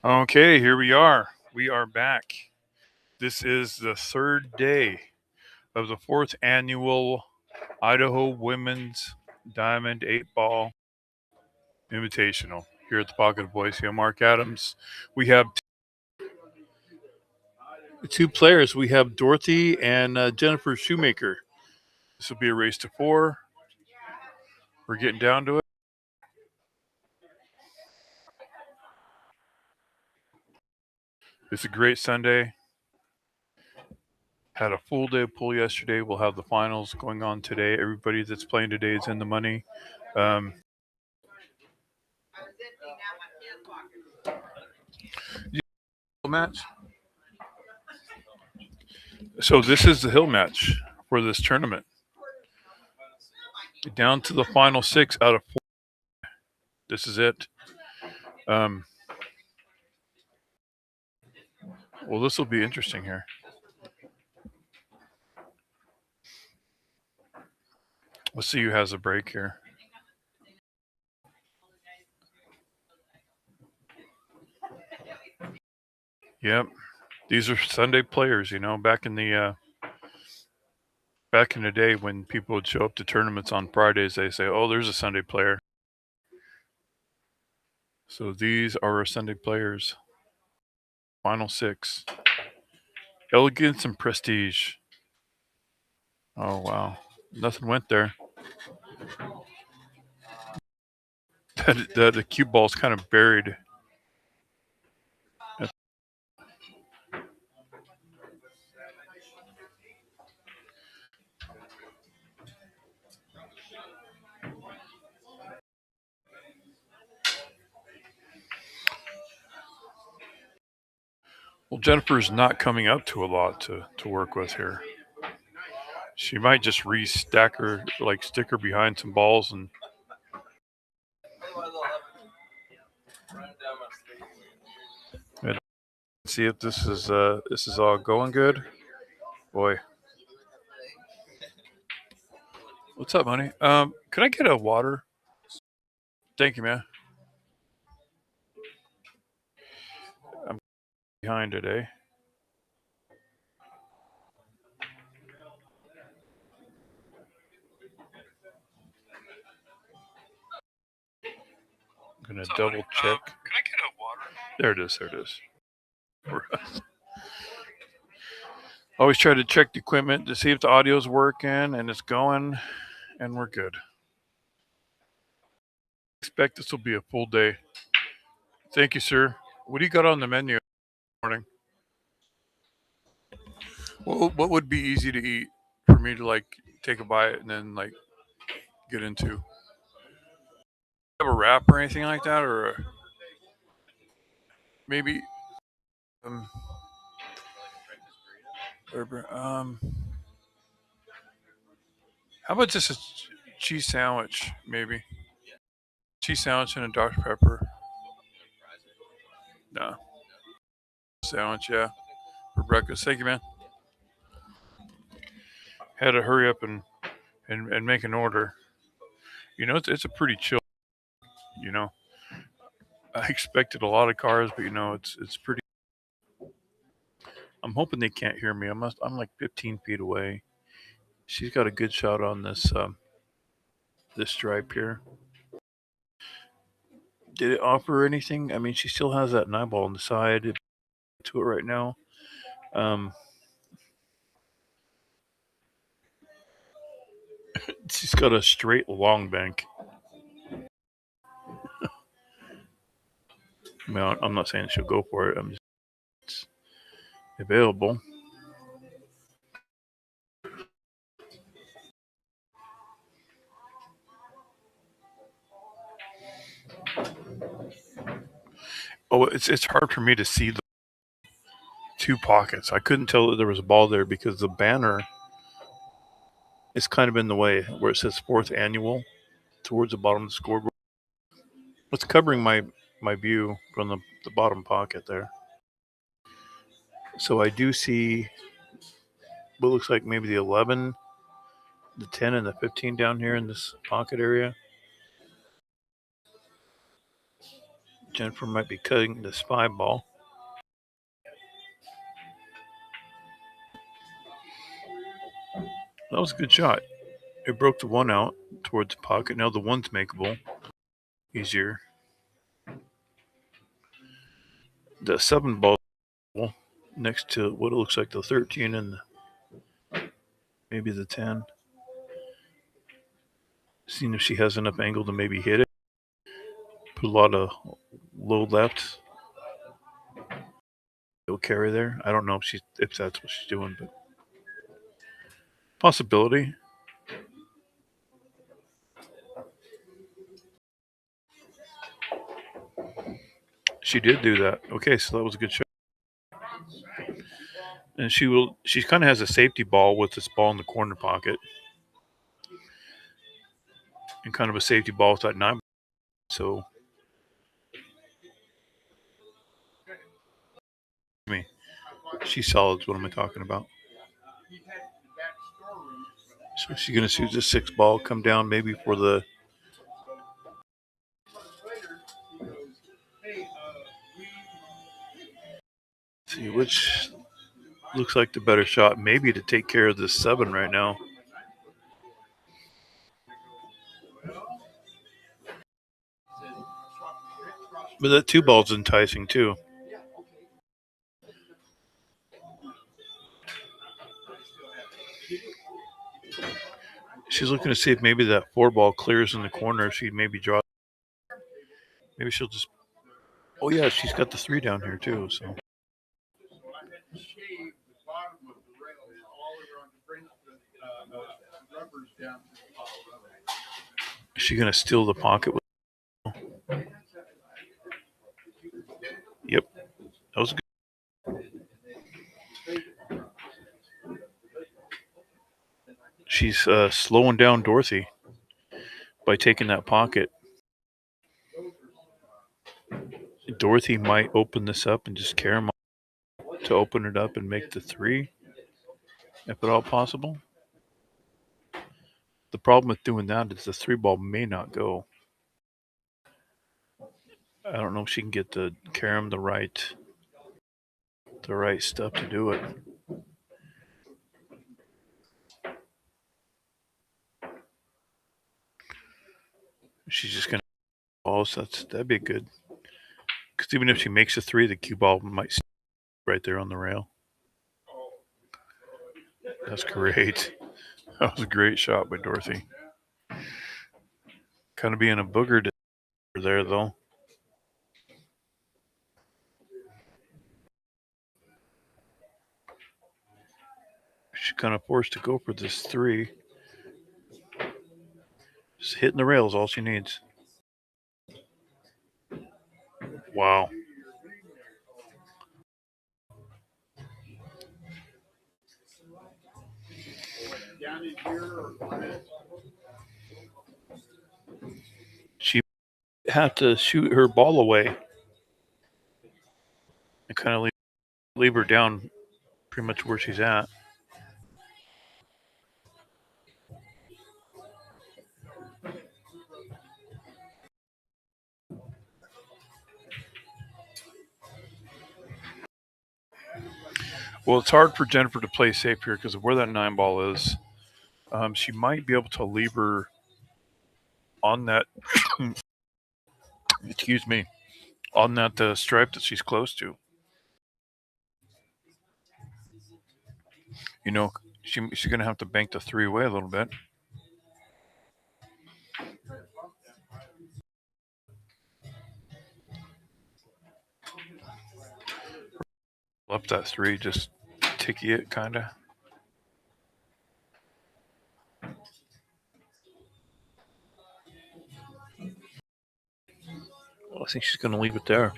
Okay, here we are. We are back. This is the third day of the fourth annual Idaho Women's Diamond 8-Ball Invitational here at the Pocket of Boise. I'm Mark Adams. We have two players. We have DOROTHY and Jennifer SHUMAKER. This will be a race to 4. We're getting down to it. It's a great Sunday. Had a full day of pool yesterday. We'll have the finals going on today. Everybody that's playing today is in the money. Match. So this is the hill match for this tournament. Down to the final 6 out of 4. This is it. Well, this will be interesting here. Let's see who has a break here. Yep, these are Sunday players. You know, back in the day when people would show up to tournaments on Fridays, they say, "Oh, there's a Sunday player." So these are our Sunday players. Final 6. Elegance and Prestige. Oh wow, nothing went there. The cue ball's kind of buried. Well, Jennifer's not coming up to a lot to work with here. She might just restack her, like stick her behind some balls and see if this is all going good. Boy. What's up, honey? Could I get a water? Thank you, man. I'm behind today. I'm gonna double check. Can I get a water? There it is. There it is. Always try to check the equipment to see if the audio's working and it's going, and we're good. Expect this will be a full day. Thank you, sir. What do you got on the menu this morning? What would be easy to eat for me to like take a bite and then like get into? Have a wrap or anything like that, or maybe how about just a cheese sandwich, maybe? Cheese sandwich and a Dr. Pepper. No. Sandwich, yeah. For breakfast. Thank you, man. Had to hurry up and make an order. You know, it's a pretty chill, you know. I expected a lot of cars, but you know, it's pretty. I'm hoping they can't hear me. I'm like 15 feet away. She's got a good shot on this this stripe here. Did it offer anything? I mean, she still has that eyeball on the side to it right now. She's got a straight long bank. I mean, I'm not saying she'll go for it. I'm just it's available. Oh, it's hard for me to see the 2 pockets. I couldn't tell that there was a ball there because the banner is kind of in the way where it says 4th annual towards the bottom of the scoreboard. It's covering my view from the bottom pocket there. So I do see what looks like maybe the 11, the 10, and the 15 down here in this pocket area. Jennifer might be cutting the spy ball. That was a good shot. It broke the one out towards the pocket. Now the one's makeable. Easier. The 7 ball next to what looks like the 13 and maybe the 10. Seeing if she has enough angle to maybe hit it. Put a lot of low left. He'll carry there. I don't know if that's what she's doing, but possibility. She did do that. Okay, so that was a good shot. And she kind of has a safety ball with this ball in the corner pocket. And kind of a safety ball with that 9. So she's solid. What am I talking about? So she's going to shoot the 6 ball, come down maybe for the. See which looks like the better shot, maybe to take care of this 7 right now. But that 2 ball's enticing too. She's looking to see if maybe that 4 ball clears in the corner. She maybe draw. Maybe she'll just. Oh yeah, she's got the 3 down here too. So. Is she gonna steal the pocket? Yep, that was good. She's slowing down Dorothy by taking that pocket. Dorothy might open this up and just carry him to open it up and make the 3, if at all possible. The problem with doing that is the 3 ball may not go. I don't know if she can get the Karam the right stuff to do it. She's just gonna balls. That'd be good. Because even if she makes a 3, the cue ball might stay right there on the rail. That's great. That was a great shot by Dorothy. Kind of being a booger there though. She's kind of forced to go for this 3. Just hitting the rail is all she needs. Wow. She had to shoot her ball away and kind of leave her down pretty much where she's at. Well, it's hard for Jennifer to play safe here because of where that 9 ball is. She might be able to leave her on that. Excuse me, on that stripe that she's close to. You know, she's going to have to bank the 3 away a little bit. Up that 3, just ticky it, kind of. Well, I think she's going to leave it there.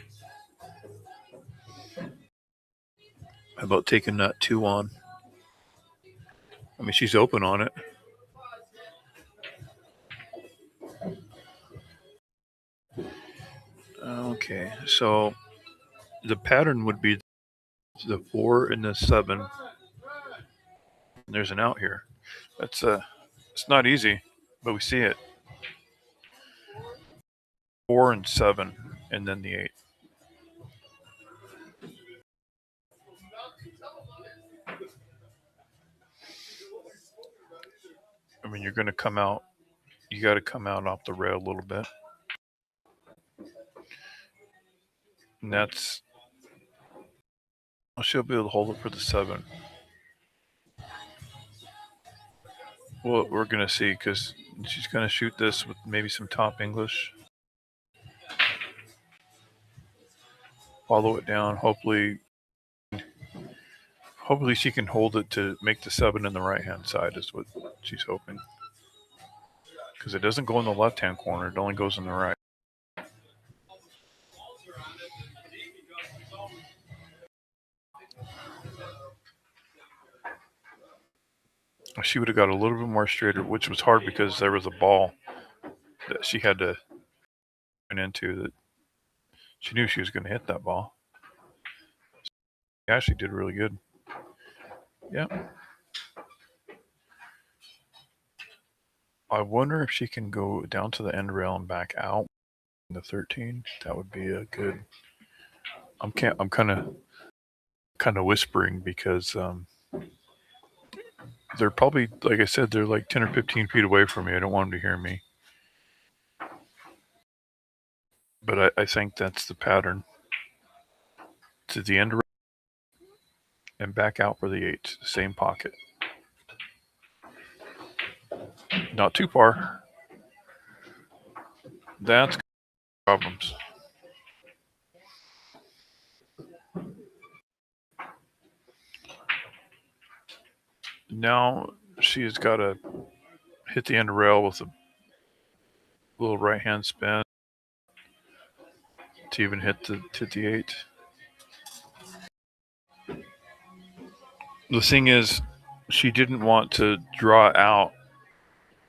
How about taking that 2 on? I mean, she's open on it. Okay, so the pattern would be the 4 and the 7. And there's an out here. It's not easy, but we see it. 4 and 7. and then the 8. I mean, you're going to come out, you got to come out off the rail a little bit. And that's, well, she'll be able to hold it for the 7. Well, we're going to see, because she's going to shoot this with maybe some top English. Follow it down. Hopefully she can hold it to make the 7 in the right-hand side is what she's hoping. Because it doesn't go in the left-hand corner. It only goes in the right. She would have got a little bit more straighter, which was hard because there was a ball that she had to run into that she knew she was going to hit that ball. She actually did really good. Yeah. I wonder if she can go down to the end rail and back out in the 13. That would be a good. I'm kind of whispering because they're probably, like I said, they're like 10 or 15 feet away from me. I don't want them to hear me. But I think that's the pattern. To the end and back out for the 8, same pocket. Not too far. That's problems. Now she's got to hit the end rail with a little right hand spin to even hit the 8. The thing is, she didn't want to draw out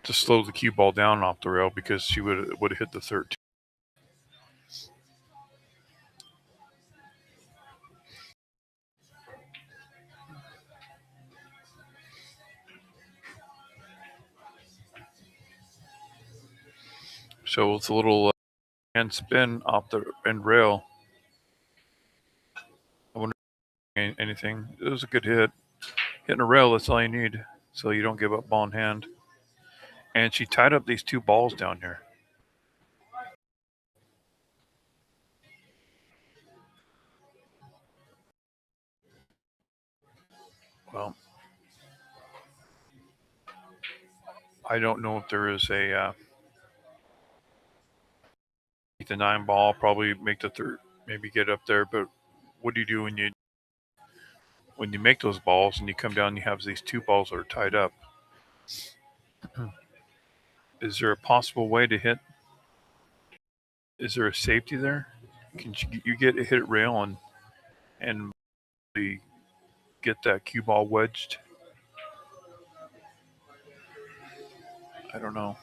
to slow the cue ball down off the rail because she would have hit the 13. So with a little hand spin off the end rail, I wonder if anything. It was a good hit. Hitting a rail, that's all you need, so you don't give up ball in hand. And she tied up these 2 balls down here. Well, I don't know if there is a the 9 ball, probably make the 3rd, maybe get up there. But what do you do when you make those balls and you come down and you have these 2 balls that are tied up? Is there a possible way to hit? Is there a safety there? Can you get a hit rail and get that cue ball wedged? I don't know.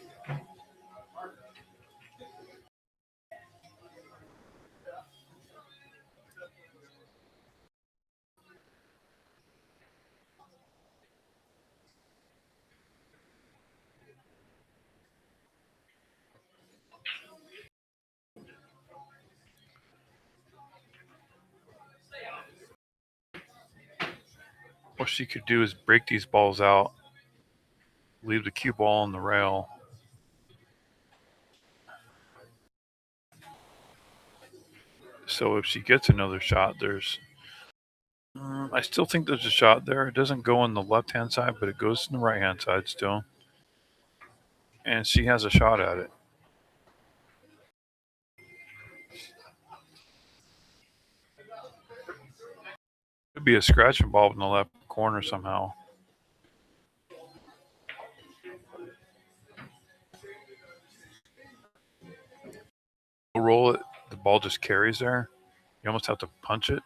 What she could do is break these balls out, leave the cue ball on the rail. So if she gets another shot, I still think there's a shot there. It doesn't go on the left-hand side, but it goes on the right-hand side still. And she has a shot at it. Could be a scratch involved in the left corner somehow. Roll it, the ball just carries there. You almost have to punch it.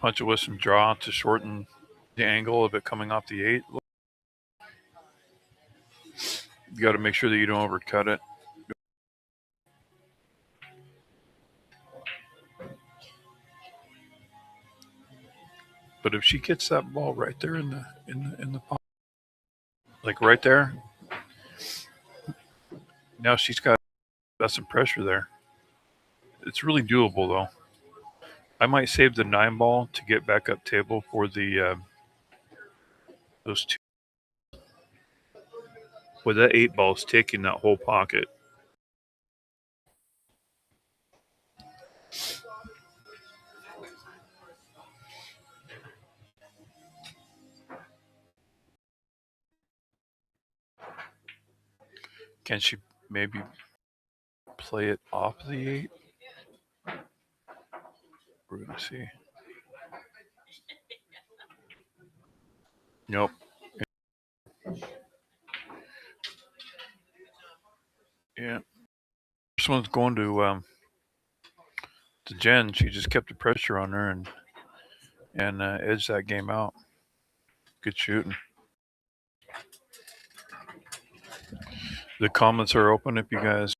Punch it with some draw to shorten the angle of it coming off the 8. You got to make sure that you don't overcut it. But if she gets that ball right there in the pocket, like right there. Now she's got some pressure there. It's really doable though. I might save the 9 ball to get back up table for the those two. With that 8 ball's taking that whole pocket. Can she maybe play it off the 8? We're gonna see. Nope. Yeah. This one's going to Jen. She just kept the pressure on her and edged that game out. Good shooting. The comments are open if you guys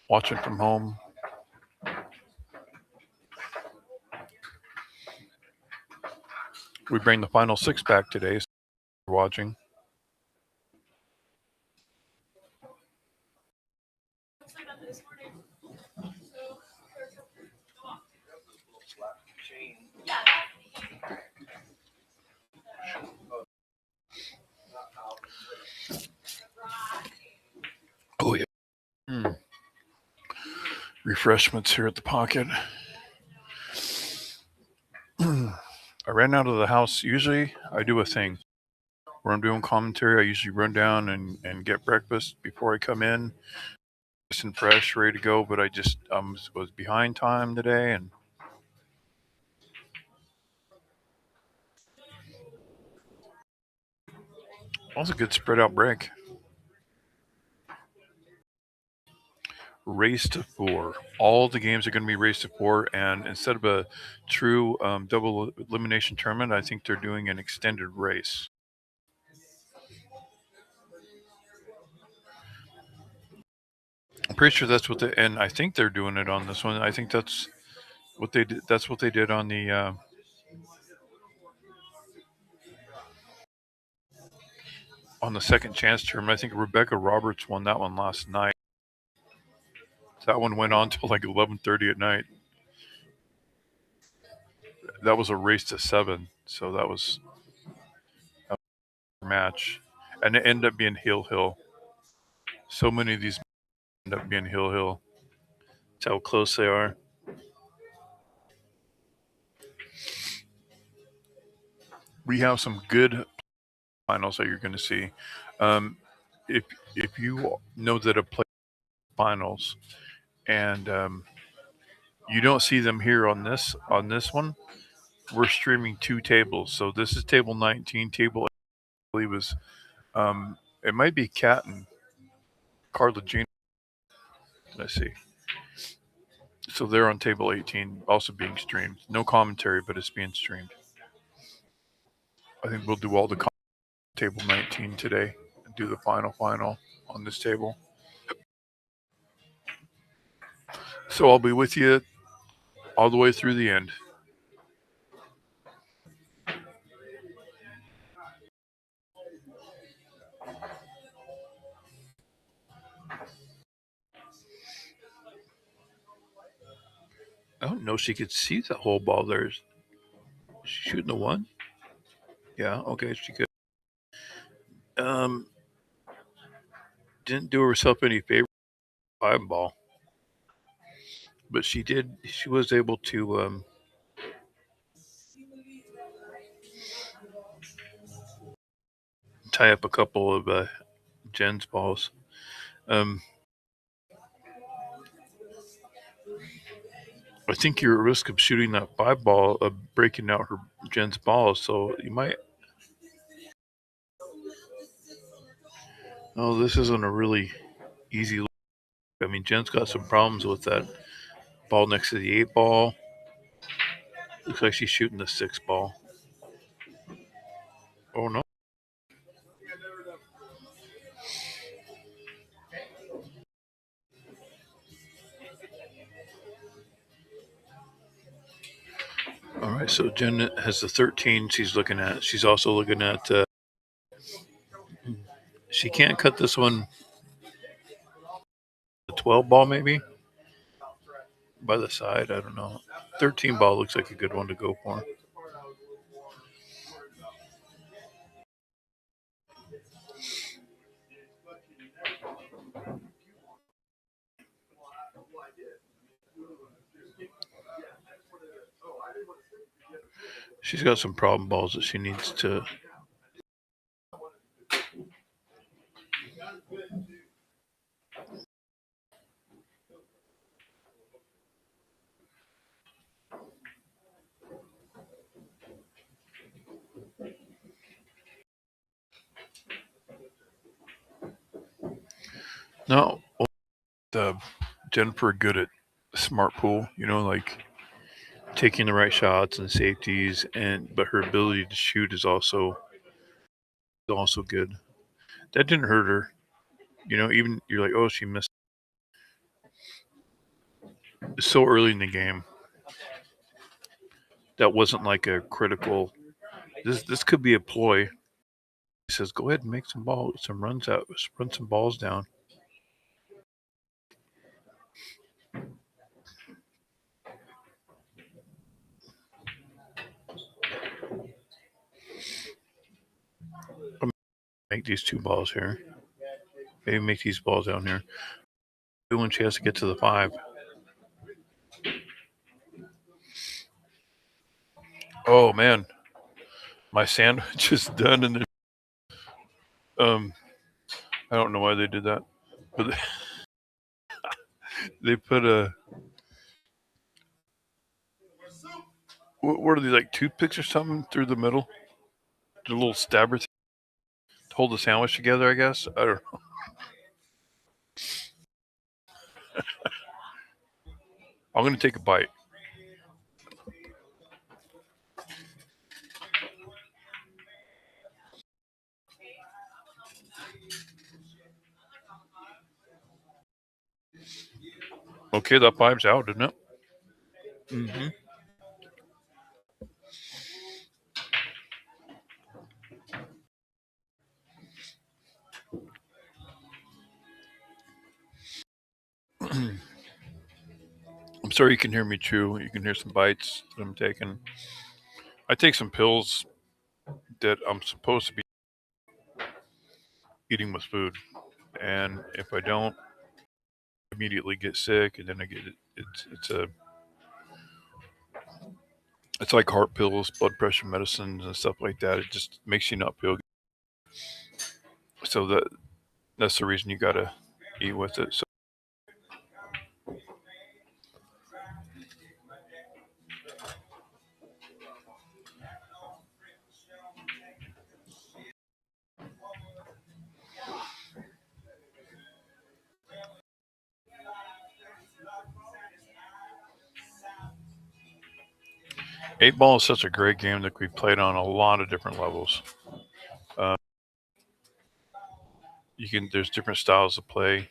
watching from home. We bring the final 6 back today. So you're watching. Oh yeah. Refreshments here at the pocket. I ran out of the house. Usually I do a thing where I'm doing commentary. I usually run down and get breakfast before I come in. Nice and fresh, ready to go. But I just was behind time today, and that was a good spread out break. Race to 4. All the games are going to be race to 4, and instead of a true double elimination tournament, I think they're doing an extended race. I'm pretty sure that's what and I think they're doing it on this one. I think that's what they did. That's what they did on the second chance tournament. I think Rebecca Roberts won that one last night. That one went on till like 11:30 at night. That was a race to 7, so that was a match, and it ended up being Hill. So many of these end up being Hill. That's how close they are. We have some good finals that you're going to see. If you know that a play finals and you don't see them here on this one, we're streaming 2 tables. So this is table 19. Table 8, I believe is it might be Kat and Carla Jean. Let's see. So they're on table 18, also being streamed. No commentary, but it's being streamed. I think we'll do all the table 19 today and do the final on this table. So I'll be with you all the way through the end. I don't know if she could see the whole ball there. Is she shooting the 1? Yeah, okay, she could. Didn't do herself any favor 5 ball. But she was able to tie up a couple of Jen's balls. I think you're at risk of shooting that 5 ball, of breaking out her Jen's balls, so you might. Oh, this isn't a really easy look. I mean, Jen's got some problems with that ball next to the 8 ball. Looks like she's shooting the 6 ball. Oh, no. All right, so Jen has the 13 she's looking at. She's also looking at She can't cut this one. The 12 ball maybe by the side. I don't know. 13 ball looks like a good one to go for. She's got some problem balls that she needs to. No, Jennifer good at smart pool. You know, like taking the right shots and safeties, but her ability to shoot is also good. That didn't hurt her. You know, even you're like, oh, she missed. It's so early in the game. That wasn't like a critical. This could be a ploy. He says, go ahead and make some runs out, run some balls down. Make these 2 balls here. Maybe make these balls down here. When she has to get to the 5. Oh man, my sandwich is done, and I don't know why they did that, but they put a. What are they, like toothpicks or something through the middle? The little stabber thing to hold the sandwich together, I guess. I don't know. I'm gonna take a bite. Okay, that 5's out, isn't it? Mm-hmm. I'm sorry you can hear me chew. You can hear some bites that I'm taking. I take some pills that I'm supposed to be eating with food, and if I don't, I immediately get sick, and then I get it. It's like heart pills, blood pressure medicines, and stuff like that. It just makes you not feel good. So that's the reason you gotta eat with it. So 8 ball is such a great game that we played on a lot of different levels. Uh, there's different styles of play.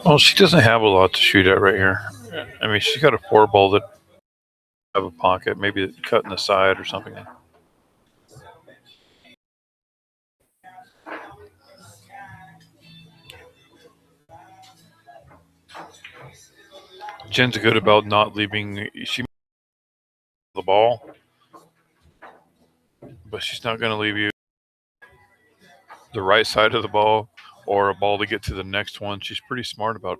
Well, she doesn't have a lot to shoot at right here. I mean, she's got a 4 ball that have a pocket, maybe cut in the side or something. Jen's good about not leaving. She the ball, but she's not going to leave you the right side of the ball or a ball to get to the next one. She's pretty smart about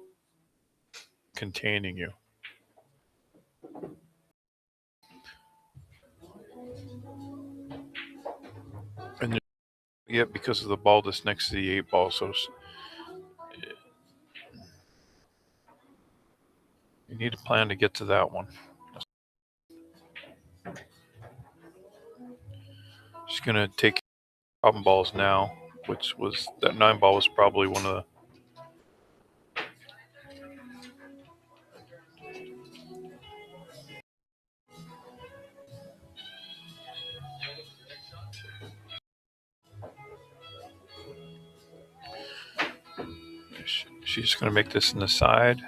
containing you. And yeah, because of the ball that's next to the 8 ball, so you need a plan to get to that one. going to take problem balls now, which was that 9 ball was probably one of the. She's just going to make this in the side.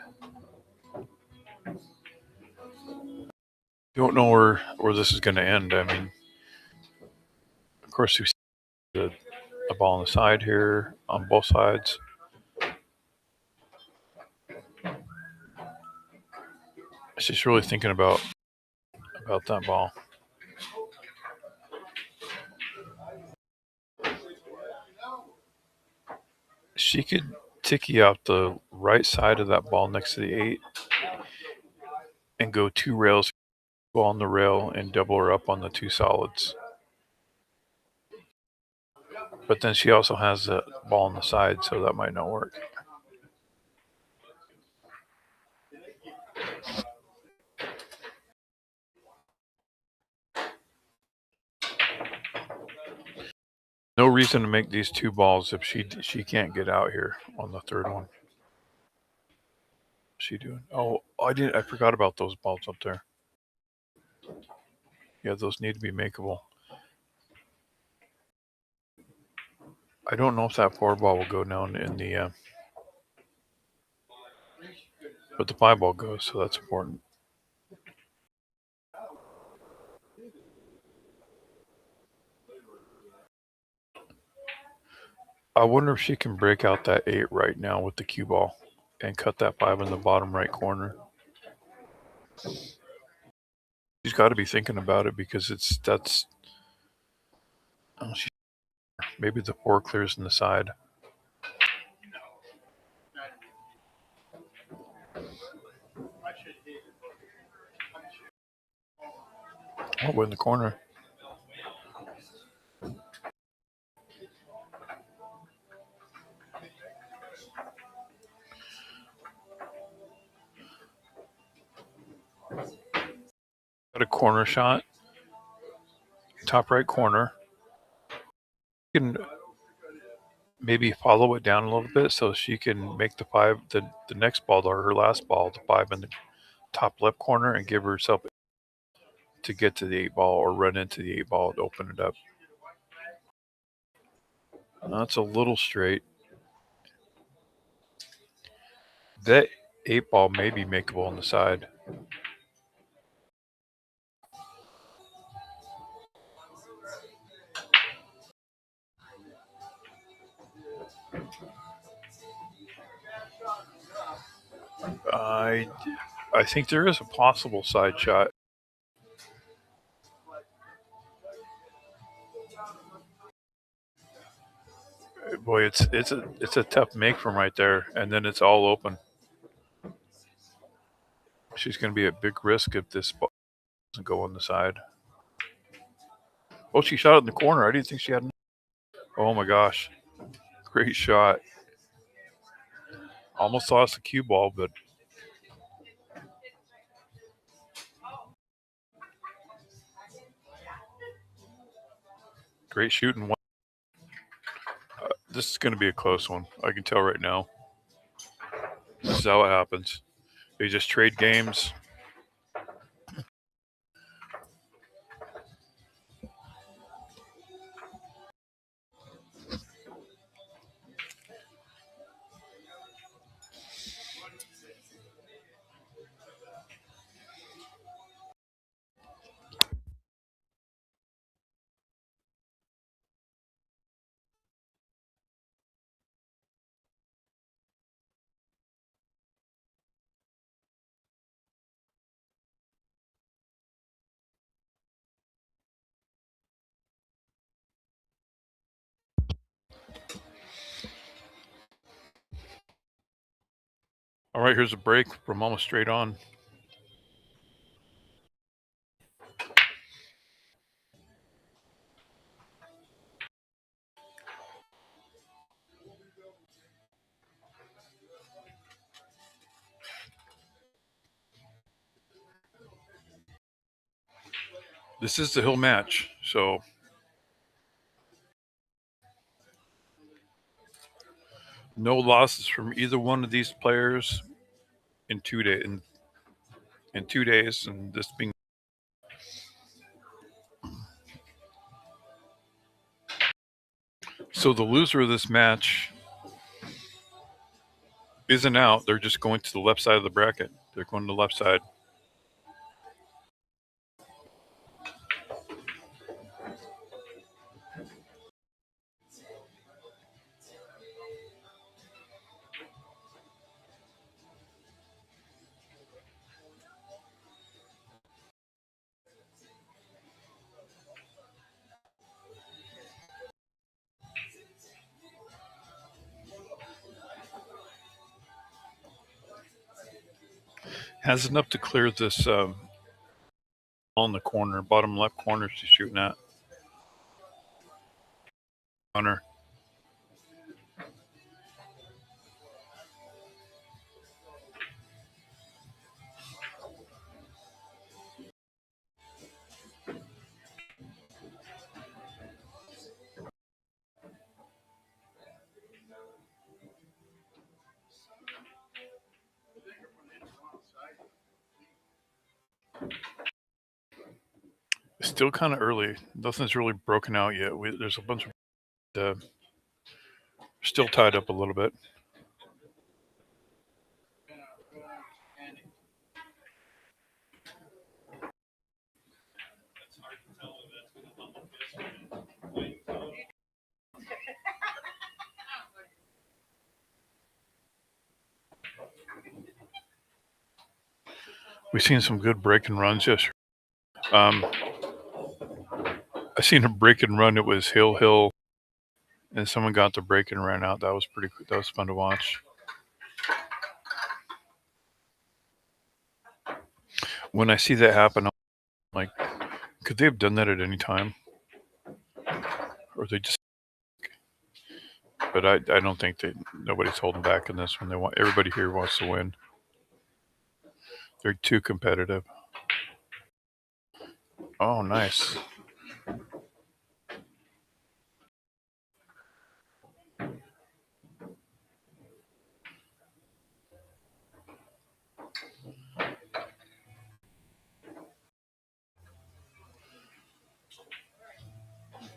Don't know where this is going to end. I mean, of course, we see a ball on the side here on both sides. She's really thinking about that ball. She could ticky out the right side of that ball next to the 8 and go 2 rails, go on the rail and double her up on the 2 solids. But then she also has the ball on the side, so that might not work. No reason to make these 2 balls if she can't get out here on the 3rd one. What's she doing? Oh, I forgot about those balls up there. Yeah, those need to be makeable. I don't know if that 4 ball will go down in the but the 5 ball goes, so that's important. I wonder if she can break out that 8 right now with the cue ball and cut that 5 in the bottom right corner. She's got to be thinking about it because maybe the 4 clears in the side. Oh, we're in the corner. Got a corner shot, top right corner. You can maybe follow it down a little bit so she can make the 5, the next ball, or her last ball, the 5 in the top left corner, and give herself to get to the 8 ball or run into the 8 ball and open it up. That's a little straight. That 8 ball may be makeable on the side. I think there is a possible side shot. Boy, it's a tough make from right there, and then it's all open. She's going to be at big risk if this ball doesn't go on the side. Oh, she shot it in the corner. I didn't think she had. Oh my gosh, great shot. Almost lost the cue ball, but great shooting. This is going to be a close one. I can tell right now. This is how it happens. They just trade games. All right, here's a break from almost straight on. This is the hill match, so No losses from either one of these players in 2 days. In 2 days, and this being so, the loser of this match isn't out. They're just going to the left side of the bracket. They're going to the left side. Has enough to clear this on the corner, bottom left corner she's shooting at. On her. It's still kind of early. Nothing's really broken out yet. There's a bunch of still tied up a little bit. We've seen some good break and runs yesterday. I seen a break and run. It was hill, and someone got the break and ran out. That was pretty. That was fun to watch. When I see that happen, I'm like, could they have done that at any time, or they just? But I don't think nobody's holding back in this one. Everybody here wants to win. They're too competitive. Oh, nice.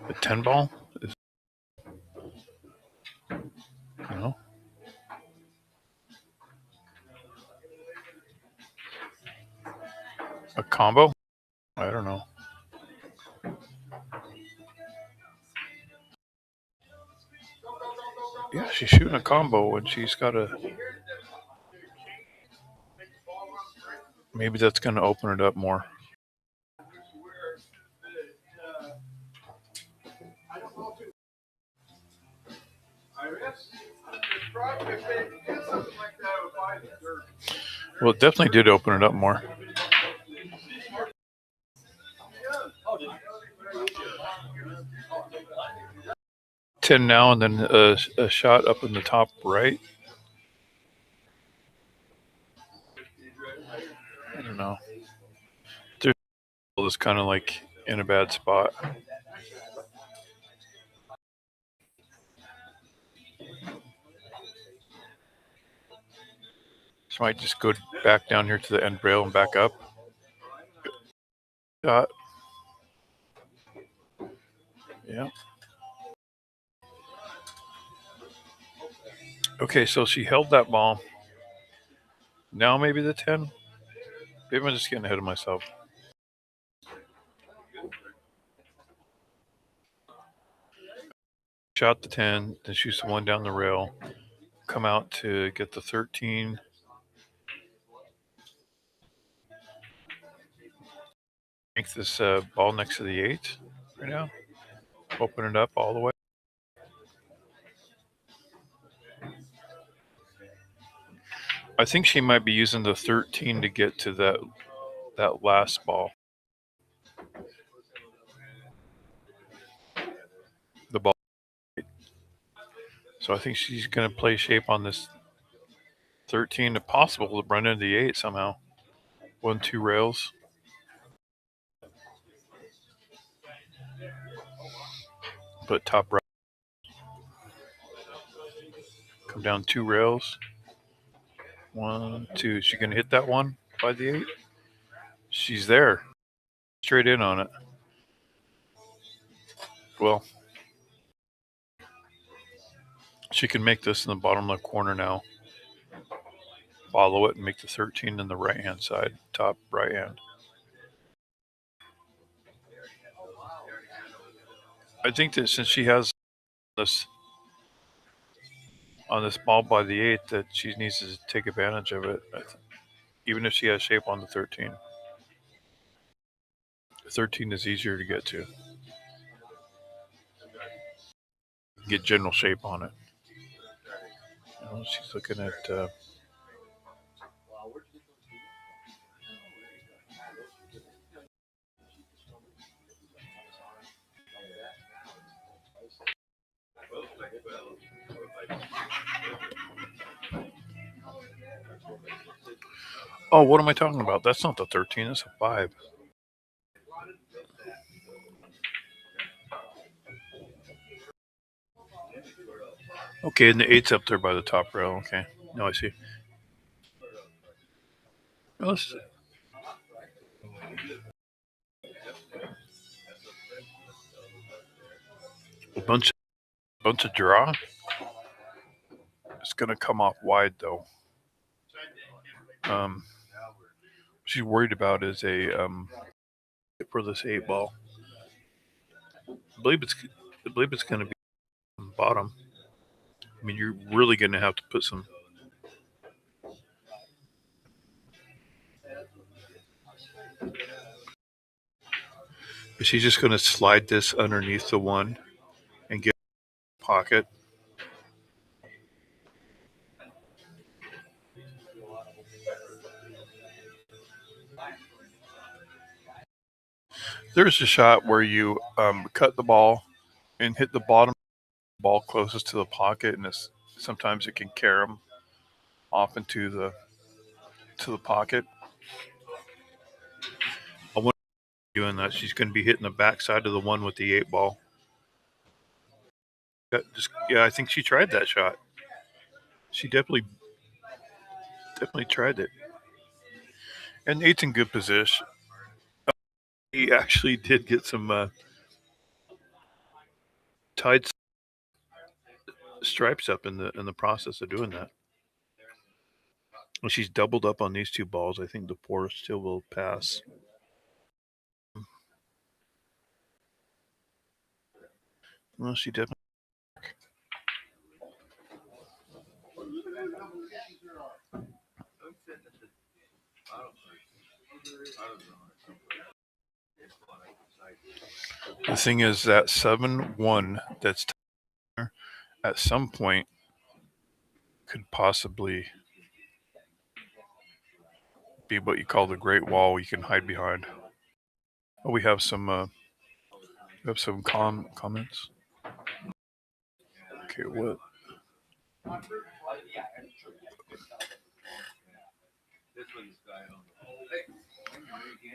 A 10 ball is, you know, a combo. I don't know. Yeah, she's shooting a combo, and she's got a. Maybe that's going to open it up more. Well, it definitely did open it up more. Ten now, and then a shot up in the top right. I don't know. Is kind of like in a bad spot. She might just go back down here to the end rail and back up. Yeah. Okay, so she held that ball. Now maybe the 10. Maybe I'm just getting ahead of myself. Shot the 10, then shoots the one down the rail. Come out to get the 13. Make this ball next to the 8 right now. Open it up all the way. I think she might be using the 13 to get to that last ball. The ball. So I think she's going to play shape on this 13, if possible, to run into the 8 somehow. 1-2 rails. Put top right. Come down 2 rails. 1, 2. Is she going to hit that one by the 8? She's there. Straight in on it. Well, she can make this in the bottom left corner now. Follow it and make the 13 in the right-hand side, top right hand. I think that since she has this on this ball by the 8, that she needs to take advantage of it, even if she has shape on the 13. The 13 is easier to get to. Get general shape on it. She's looking at... Oh, what am I talking about? That's not the 13. It's a 5. Okay, and the 8's up there by the top rail. Okay. No, I see. Oh, a bunch of draw. It's going to come off wide, though. She's worried about is a for this 8 ball. I believe it's going to be bottom. I mean, you're really going to have to put some. Is she just going to slide this underneath the 1 and get a pocket? There's a shot where you cut the ball and hit the bottom ball closest to the pocket, and sometimes it can carry them off into the pocket. I wonder if doing that. She's going to be hitting the backside of the 1 with the 8 ball. Yeah, I think she tried that shot. She definitely tried it. And 8's in good position. He actually did get some tied stripes up in the process of doing that. Well, she's doubled up on these 2 balls. I think the 4 still will pass. Well, she definitely. The thing is that 7-1 that's at some point could possibly be what you call the Great Wall you can hide behind. Oh, we have some comments. Okay, what?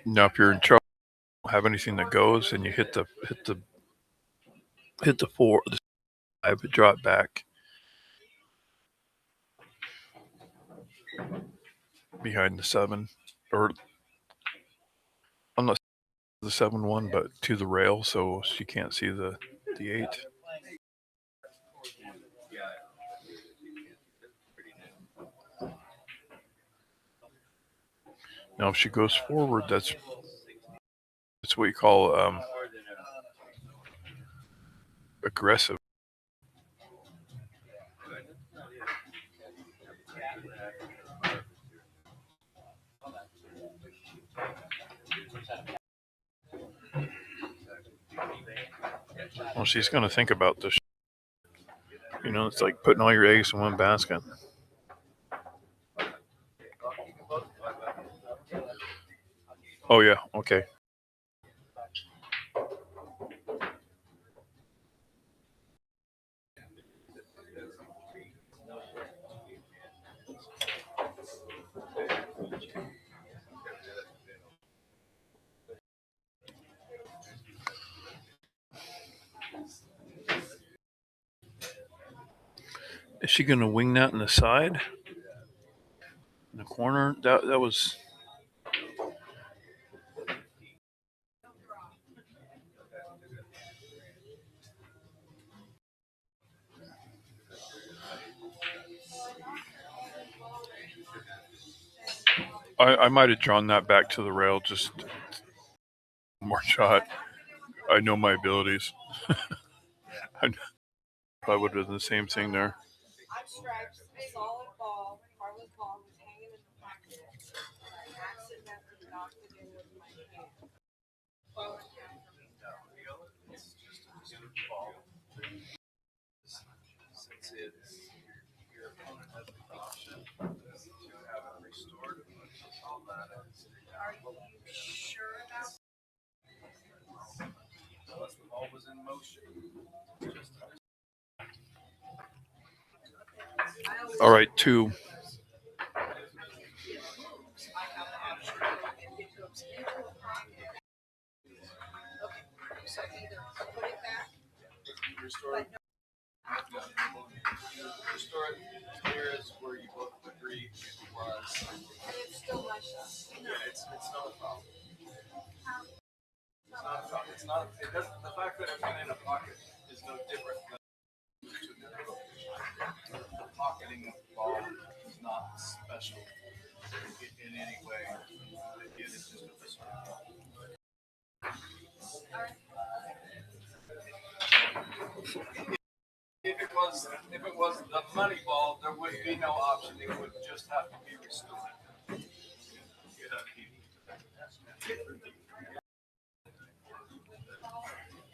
Now, if you're in trouble, have anything that goes, and you hit the 4, the 5, draw it back behind the 7, or unless the 7-1, but to the rail, so she can't see the 8. Now, if she goes forward, that's what you call aggressive. Well, she's going to think about this. You know, it's like putting all your eggs in one basket. Oh, yeah, okay. Is she going to wing that in the side? In the corner? That was. I might have drawn that back to the rail, just more shot. I know my abilities. I probably would have done the same thing there. All right, 2. Restore it here is where you both agree it was. It's still my shot. Yeah, it's not a problem. It's not a problem. It's not. It doesn't. The fact that it's in a pocket is no different than the pocketing of the ball is not special in any way. It is just a whisper. If it was the money ball, there would be no option. It would just have to be restored.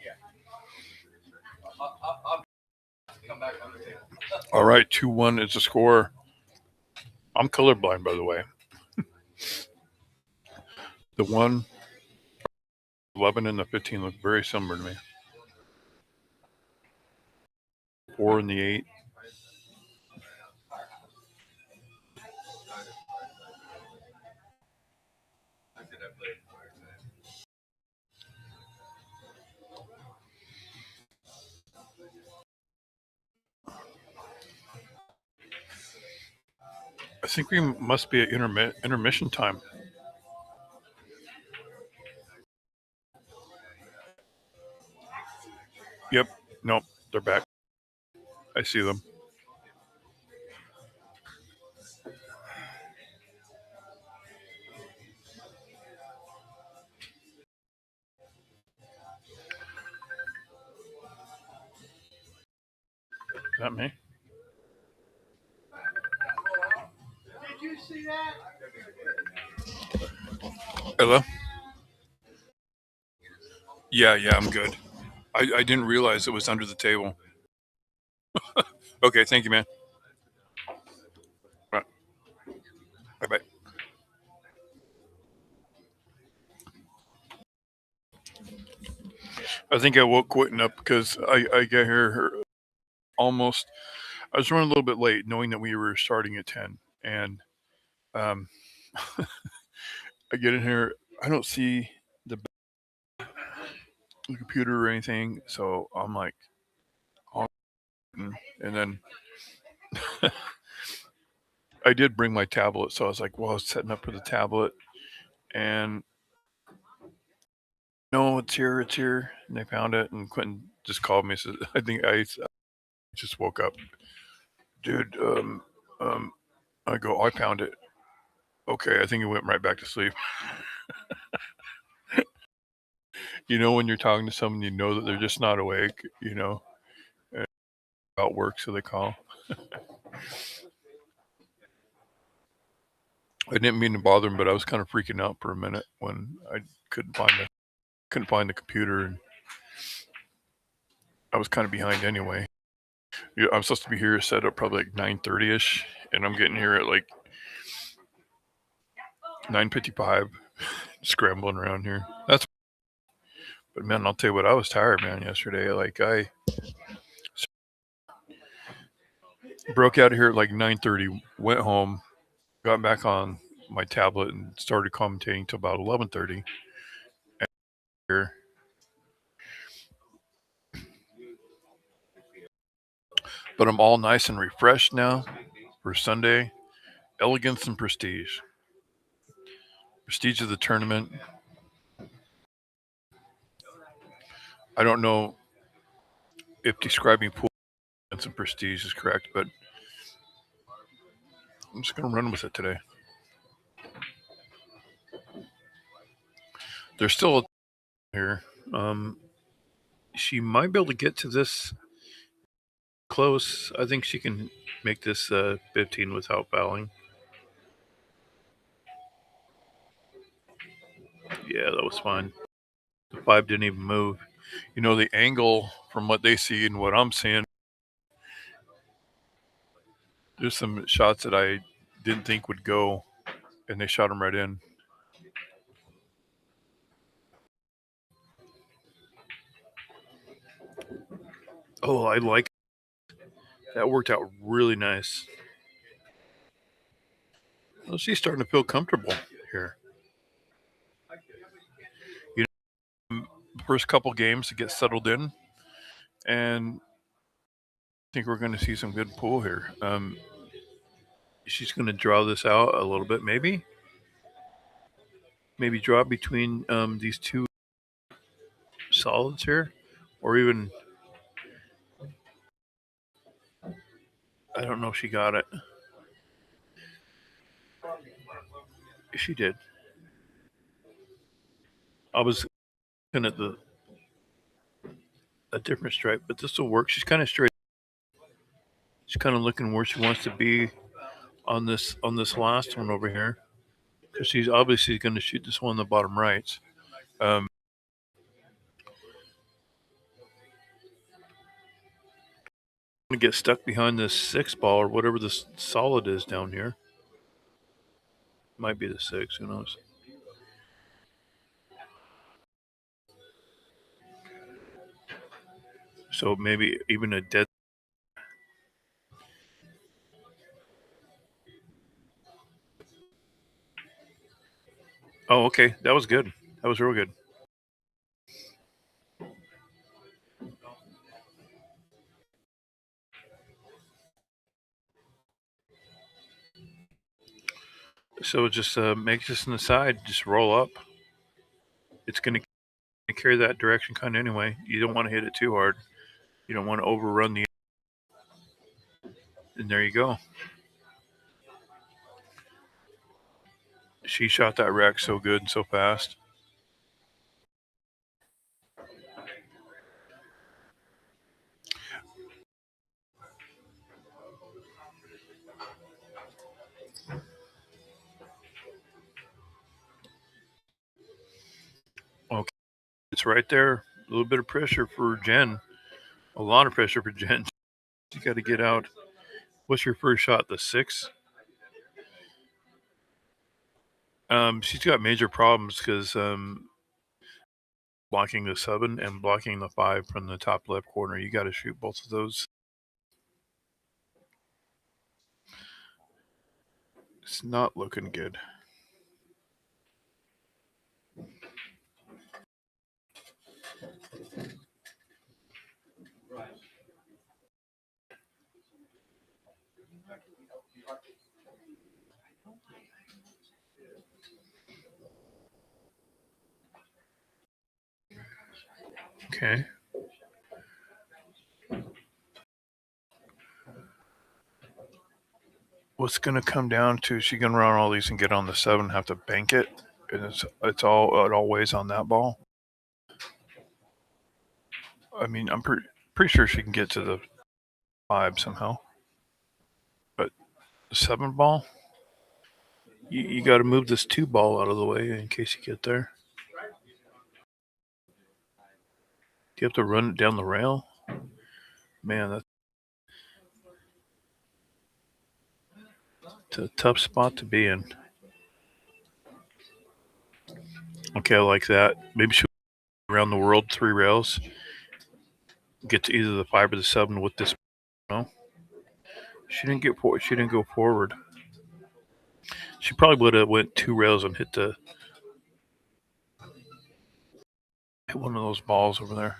Yeah. I'll come back on the table. All right, 2-1 is the score. I'm colorblind, by the way. The 1, 11, and the 15 look very similar to me. 4 and the 8. I think we must be at intermission time. Yep. Nope. They're back. I see them. Is that me? Did you see that? Hello? Yeah, I'm good. I didn't realize it was under the table. Okay, thank you, man. Right. Bye-bye. I think I woke Quentin up because I got here almost. I was running a little bit late, knowing that we were starting at 10, and I get in here. I don't see the computer or anything, so I'm like, and then I did bring my tablet, so I was like, well, I was setting up for the tablet, and no, it's here, and they found it, and Quentin just called me. Says, I think I just woke up, dude. I go, I found it. Okay, I think he went right back to sleep. You know, when you're talking to someone, you know that they're just not awake. You know, and about work, so they call. I didn't mean to bother him, but I was kind of freaking out for a minute when I couldn't find the computer, and I was kind of behind anyway. I'm supposed to be here set up probably like 9:30ish, and I'm getting here at like 9:55, scrambling around here. But man, I'll tell you what, I was tired, man, yesterday. Like I broke out of here at like 9:30, went home, got back on my tablet, and started commentating till about 11:30. And here, But I'm all nice and refreshed now for Sunday. Elegance and prestige. Prestige of the tournament. I don't know if describing pool elegance and prestige is correct, but I'm just going to run with it today. There's still a here. She might be able to get to this close. I think she can make this 15 without fouling. Yeah, that was fine. The 5 didn't even move. You know, the angle from what they see and what I'm seeing, there's some shots that I didn't think would go, and they shot them right in. Oh, I like that. Worked out really nice. Well, she's starting to feel comfortable here. You know, first couple games to get settled in, and I think we're going to see some good pool here. She's going to draw this out a little bit, maybe draw between these two solids here, or even I don't know if she got it. She did. I was looking at a different stripe, but this will work. She's kind of straight. She's kind of looking where she wants to be on this last one over here, because she's obviously going to shoot this one in the bottom right. I'm going to get stuck behind this 6 ball or whatever this solid is down here. Might be the 6. Who knows? So maybe even a dead. Oh, okay. That was good. That was real good. So just make this on the side. Just roll up. It's going to carry that direction kind of anyway. You don't want to hit it too hard. You don't want to overrun the. And there you go. She shot that rack so good and so fast. Okay, it's right there. A little bit of pressure for Jen. A lot of pressure for Jen. You got to get out. What's your first shot? The 6? She's got major problems because blocking the 7 and blocking the 5 from the top left corner. You got to shoot both of those. It's not looking good. Okay. What's going to come down to? Is she going to run all these and get on the 7 and have to bank it? And it all weighs on that ball. I mean, I'm pretty sure she can get to the 5 somehow. But the 7 ball, you got to move this 2 ball out of the way in case you get there. Do you have to run it down the rail? Man, that's a tough spot to be in. Okay, I like that. Maybe she'll around the world 3 rails. Get to either the 5 or the 7 with this. No, she didn't get forward. She didn't go forward. She probably would have went 2 rails and hit one of those balls over there.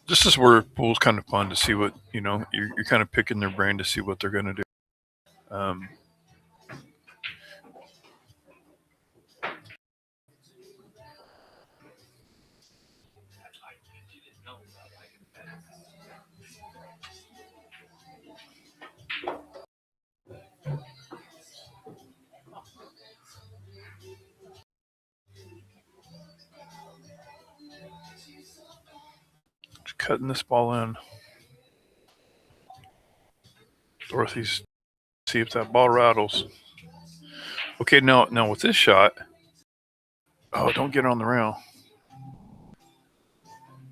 This is where pool's kind of fun to see what, you're kind of picking their brain to see what they're going to do. Just cutting this ball in. Dorothy's see if that ball rattles. Okay, now with this shot, oh, don't get on the rail.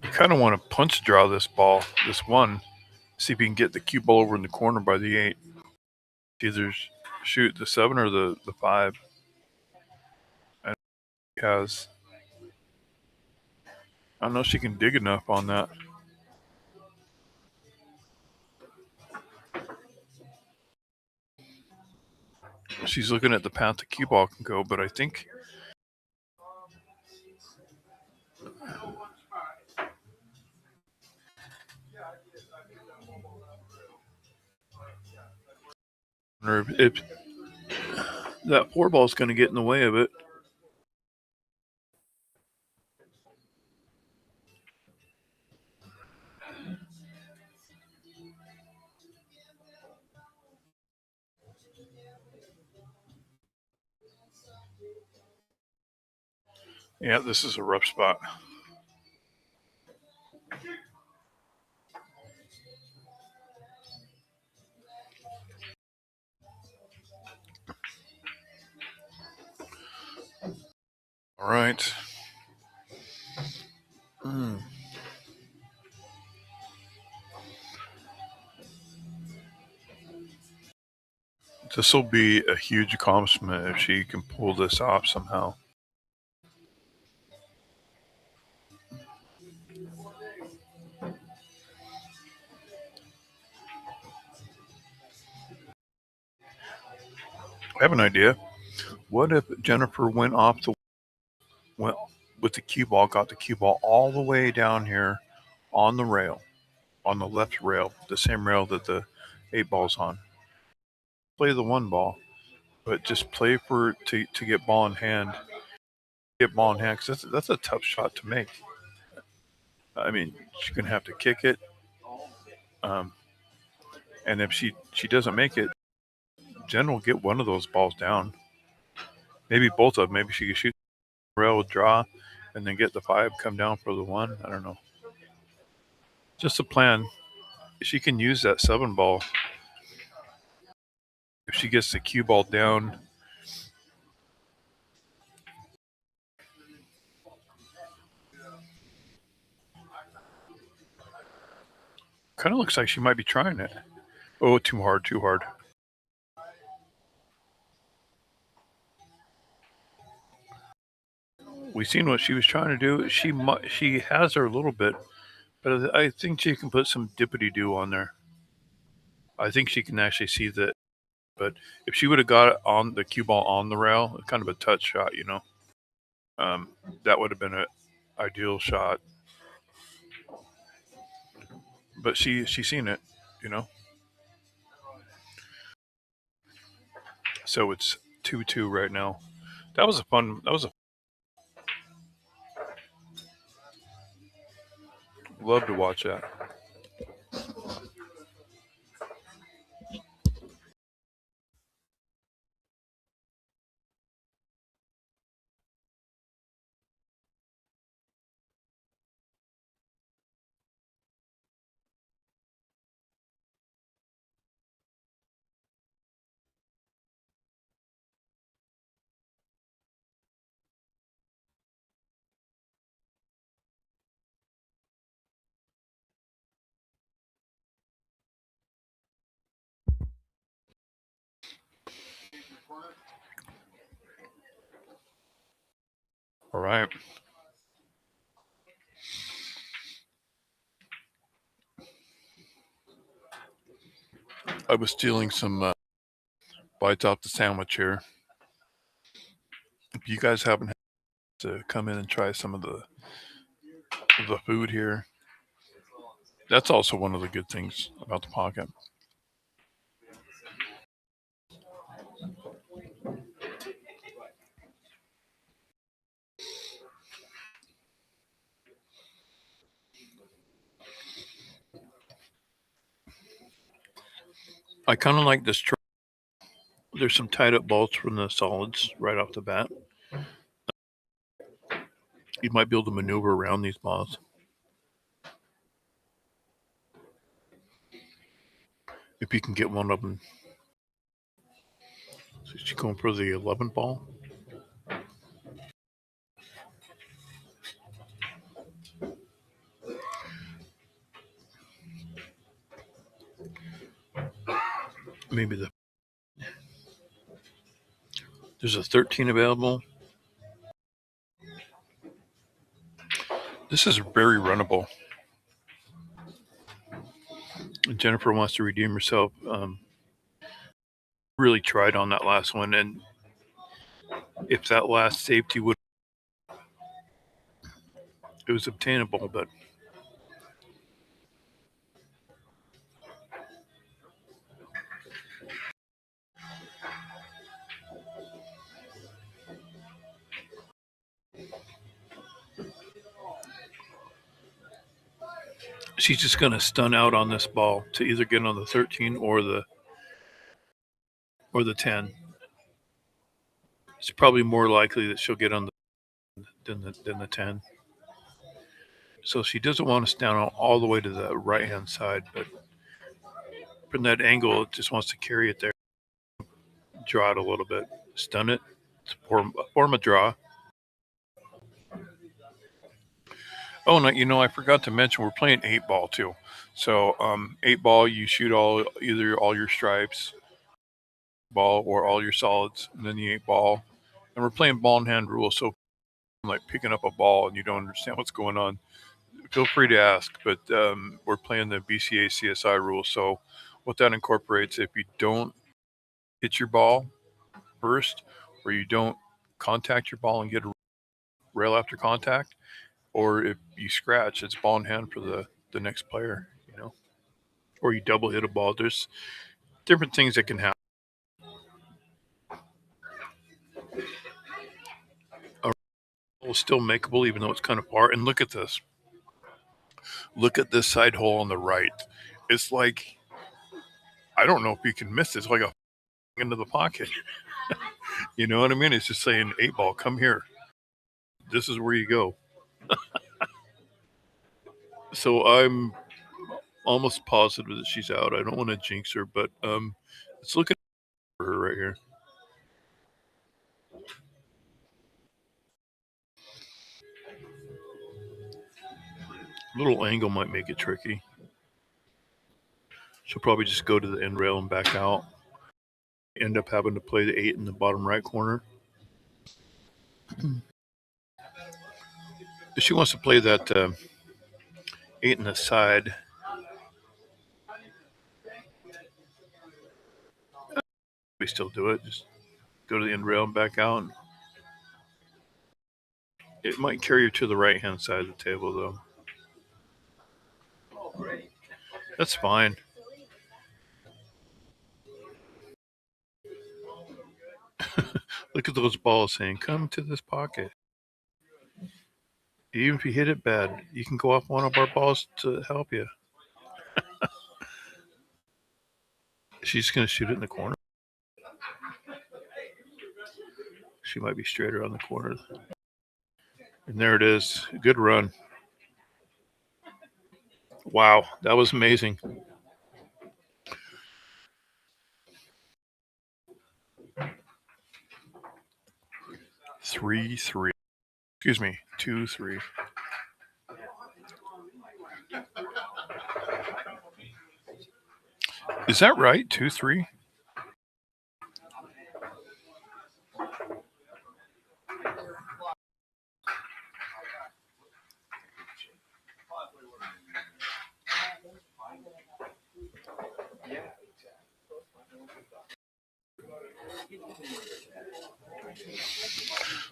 You kind of want to punch draw this ball, this one, see if you can get the cue ball over in the corner by the 8. Either shoot the 7 or the 5. And I don't know if she can dig enough on that. She's looking at the path the cue ball can go, but I think if that 4 ball is going to get in the way of it. Yeah, this is a rough spot. All right. This will be a huge accomplishment if she can pull this off somehow. I have an idea. What if Jennifer went with the cue ball, got the cue ball all the way down here on the rail, on the left rail, the same rail that the 8 ball's on. Play the 1 ball, but just play to get ball in hand. Get ball in hand, because that's a tough shot to make. I mean, she's gonna have to kick it, and if she doesn't make it, Jen will get one of those balls down. Maybe both of them. Maybe she could shoot the rail with draw, and then get the 5, come down for the 1. I don't know. Just a plan. She can use that 7 ball. If she gets the cue ball down, kind of looks like she might be trying it. Oh, too hard. We've seen what she was trying to do. She has her a little bit, but I think she can put some dippity-doo on there. I think she can actually see that. But if she would have got it on the cue ball on the rail, kind of a touch shot, that would have been an ideal shot. But she's seen it, So it's 2-2 right now. That was love to watch that. All right. I was stealing some bites off the sandwich here. If you guys haven't had to come in and try some of the food here, That's also one of the good things about the pocket. I kind of like this. There's some tied up bolts from the solids right off the bat. You might be able to maneuver around these balls. If you can get one of them. So she's going for the 11 ball. Maybe there's a 13 available. This is very runnable. Jennifer wants to redeem herself. Really tried on that last one, and if that last safety would, it was obtainable, but she's just going to stun out on this ball to either get on the 13 or the 10. It's probably more likely that she'll get on than the 10. So she doesn't want to stun out all the way to the right-hand side, but from that angle, it just wants to carry it there, draw it a little bit, stun it, form a draw. Oh, no, I forgot to mention we're playing 8-ball too. So 8-ball, you shoot either all your stripes, ball, or all your solids, and then the 8-ball. And we're playing ball in hand rules, so like picking up a ball and you don't understand what's going on, feel free to ask. But we're playing the BCA CSI rules. So what that incorporates, if you don't hit your ball first, or you don't contact your ball and get a rail after contact, or if you scratch, it's ball in hand for the next player, or you double hit a ball. There's different things that can happen. A roll is still makeable, even though it's kind of far. And look at this. Look at this side hole on the right. It's like, I don't know if you can miss it. It's like a into the pocket. You know what I mean? It's just saying, 8-ball, come here. This is where you go. So I'm almost positive that she's out. I don't want to jinx her, but let's look at her right here. Little angle might make it tricky. She'll probably just go to the end rail and back out. End up having to play the 8 in the bottom right corner. If she wants to play that 8 in the side, we still do it. Just go to the end rail and back out. It might carry you to the right-hand side of the table, though. That's fine. Look at those balls saying, come to this pocket. Even if you hit it bad, you can go off one of our balls to help you. She's going to shoot it in the corner. She might be straighter on the corner. And there it is. Good run. Wow, that was amazing. Three. Excuse me, 2-3. Is that right? 2-3?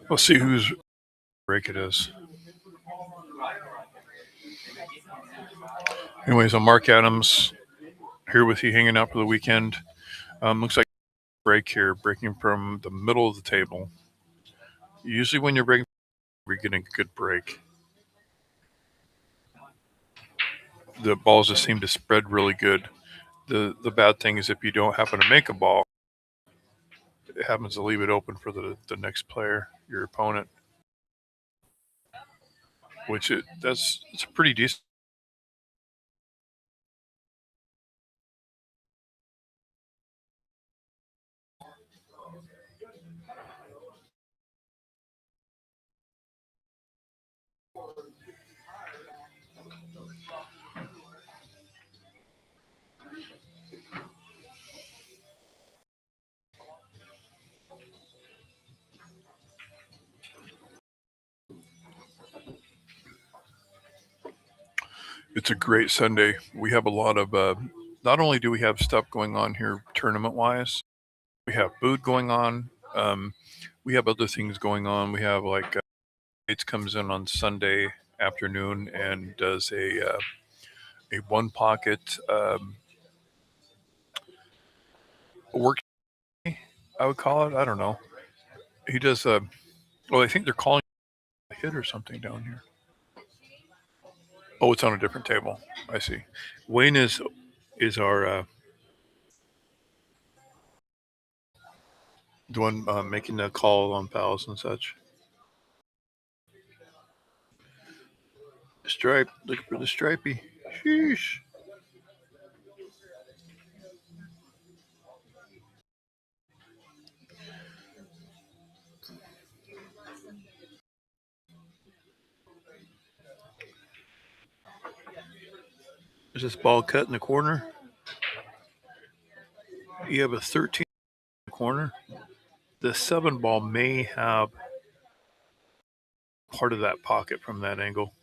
We'll see whose break it is. Anyways, I'm Mark Adams here with you, hanging out for the weekend. Looks like a break here, breaking from the middle of the table. Usually, when you're breaking, we're getting a good break. The balls just seem to spread really good. The bad thing is if you don't happen to make a ball, it happens to leave it open for the next player, your opponent. Which it's a pretty decent. It's a great Sunday. We have a lot of. Not only do we have stuff going on here tournament wise, we have food going on. We have other things going on. We have like Gates comes in on Sunday afternoon and does a one pocket work. I would call it. I don't know. He does. Well, I think they're calling it a hit or something down here. Oh, it's on a different table. I see. Wayne is our the one making the call on fouls and such. Stripe, looking for the stripey. Sheesh. Is this ball cut in the corner? You have a 13 in the corner. The 7 ball may have part of that pocket from that angle.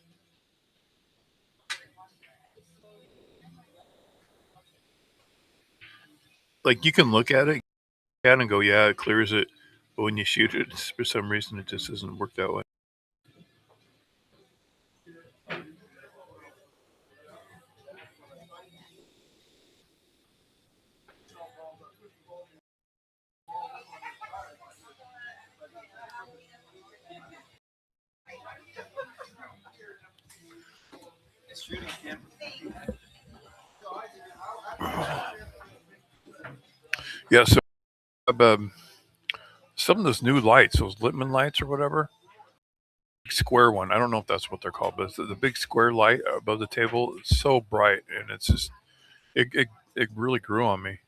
Like you can look at it and go, yeah, it clears it. But when you shoot it, for some reason, it just doesn't work that way. Yeah, so some of those new lights, those Littman lights or whatever, square one. I don't know if that's what they're called, but it's the big square light above the table. It's so bright, and it's just it really grew on me.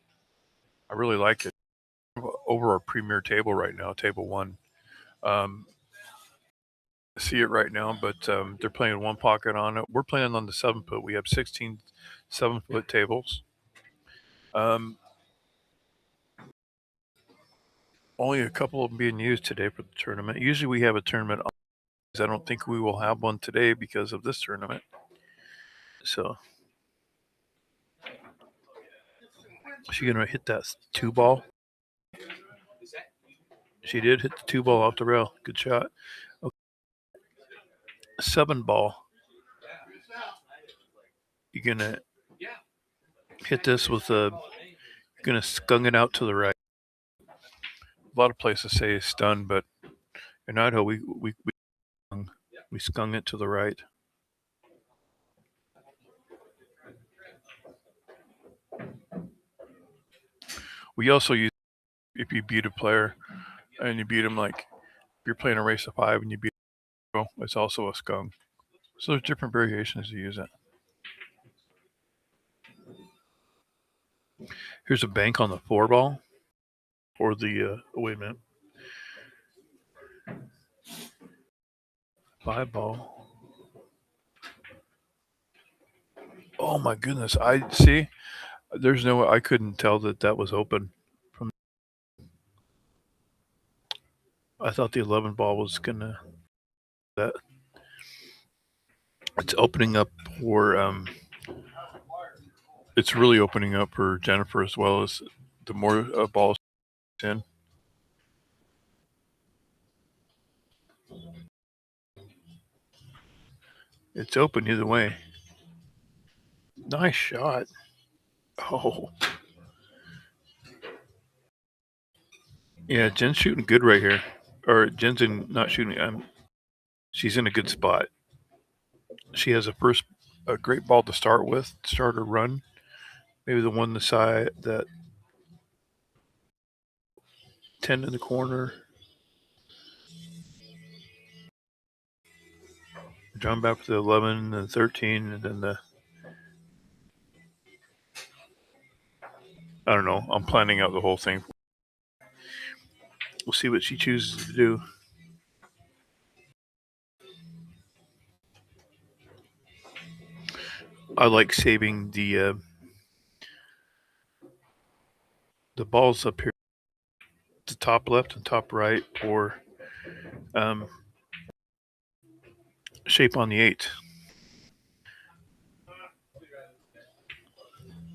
I really like it. Over our premier table right now, table 1. See it right now, but they're playing one pocket on it. We're playing on the 7-foot. We have 16 7-foot tables. Only a couple of them being used today for the tournament. Usually we have a tournament. I don't think we will have one today because of this tournament. So she's gonna hit that 2 ball. She did hit the 2 ball off the rail. Good shot. Okay. 7 ball. You're gonna hit this with a. You're gonna skung it out to the right. A lot of places say stun, but in Idaho we skung it to the right. We also use if you beat a player and you beat him like if you're playing a race of 5 and you beat him, it's also a skunk. So there's different variations to use it. Here's a bank on the 4 ball or the wait a minute. 5 ball. Oh my goodness! I see. There's no. I couldn't tell that was open. From I thought the 11 ball was gonna that. It's opening up for. It's really opening up for Jennifer as well as the more balls in. It's open either way. Nice shot. Oh. Yeah, Jen's shooting good right here. Or Jen's not shooting. She's in a good spot. She has a great ball to start with, start her run. Maybe the one the side that 10 in the corner. Jump back to the 11 and 13, and then I don't know. I'm planning out the whole thing. We'll see what she chooses to do. I like saving the balls up here, the top left and top right, or shape on the 8.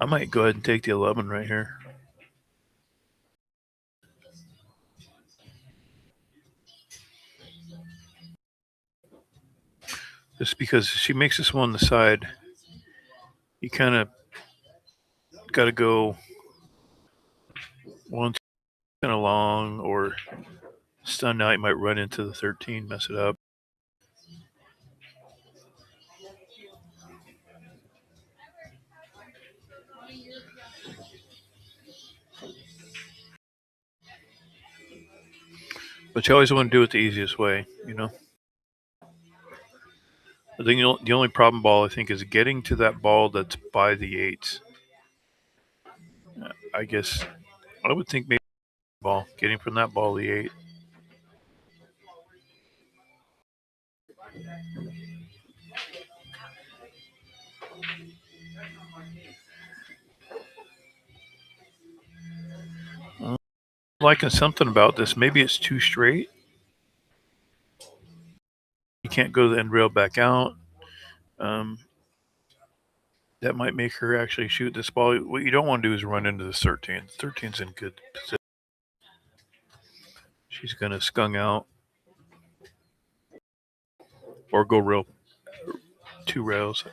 I might go ahead and take the 11 right here. Just because she makes this one on the side, you kind of got to go one kind of long, or stun knight might run into the 13, mess it up. But you always want to do it the easiest way, you know. I think the only problem ball I think is getting to that ball that's by the 8. I guess I would think maybe ball getting from that ball to the 8. I'm liking something about this. Maybe it's too straight. You can't go to the end rail back out. That might make her actually shoot this ball. What you don't want to do is run into the 13. The 13's in good position. She's going to skung out or go real 2 rails.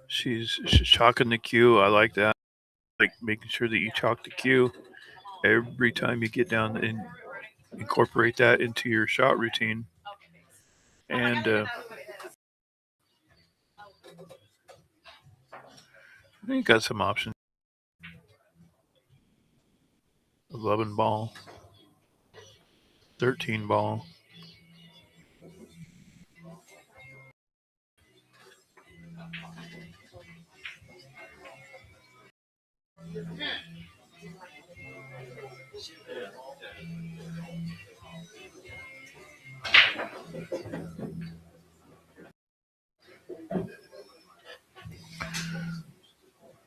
She's chalking the cue. I like that. Like making sure that you chalk the cue every time you get down and incorporate that into your shot routine. And I think you got some options. 11 ball, 13 ball.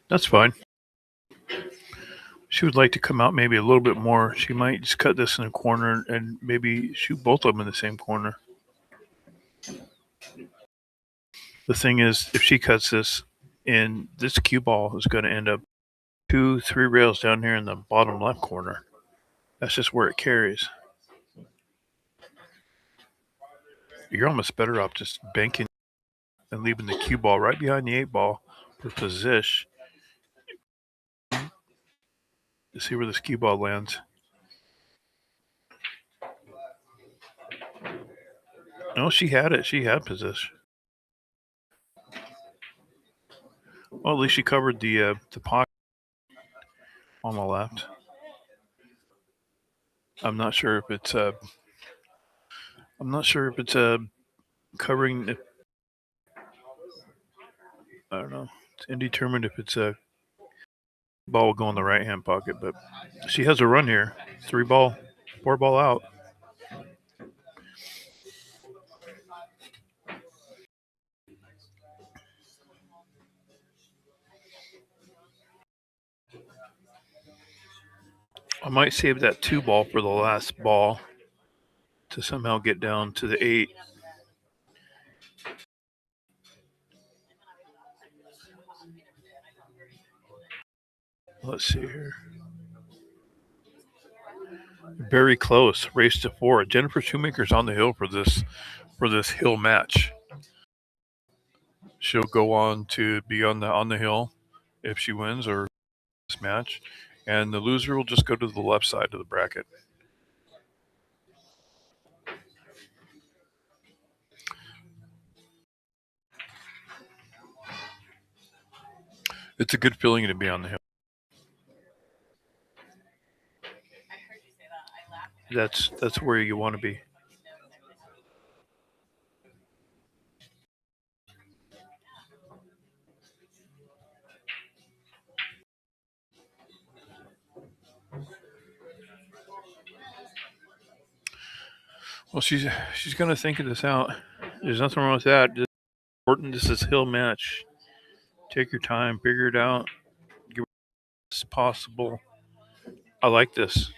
That's fine. She would like to come out maybe a little bit more. She might just cut this in a corner and maybe shoot both of them in the same corner. The thing is, if she cuts this in, this cue ball is going to end up 2-3 rails down here in the bottom left corner. That's just where it carries. You're almost better off just banking and leaving the cue ball right behind the 8 ball for position. To see where this cue ball lands. No, she had it. She had position. Well, at least she covered the pocket on the left. I'm not sure if it's covering. I don't know. It's indeterminate if it's a ball will go in the right hand pocket, but she has a run here. 3 ball, 4 ball out. I might save that 2 ball for the last ball to somehow get down to the 8. Let's see here. Very close. Race to 4. Jennifer Shoemaker's on the hill for this hill match. She'll go on to be on the hill if she wins or this match, and the loser will just go to the left side of the bracket. It's a good feeling to be on the hill. That's where you want to be. Well, she's gonna think of this out. There's nothing wrong with that. It's important. This is hill match. Take your time, figure it out. Get as possible. I like this.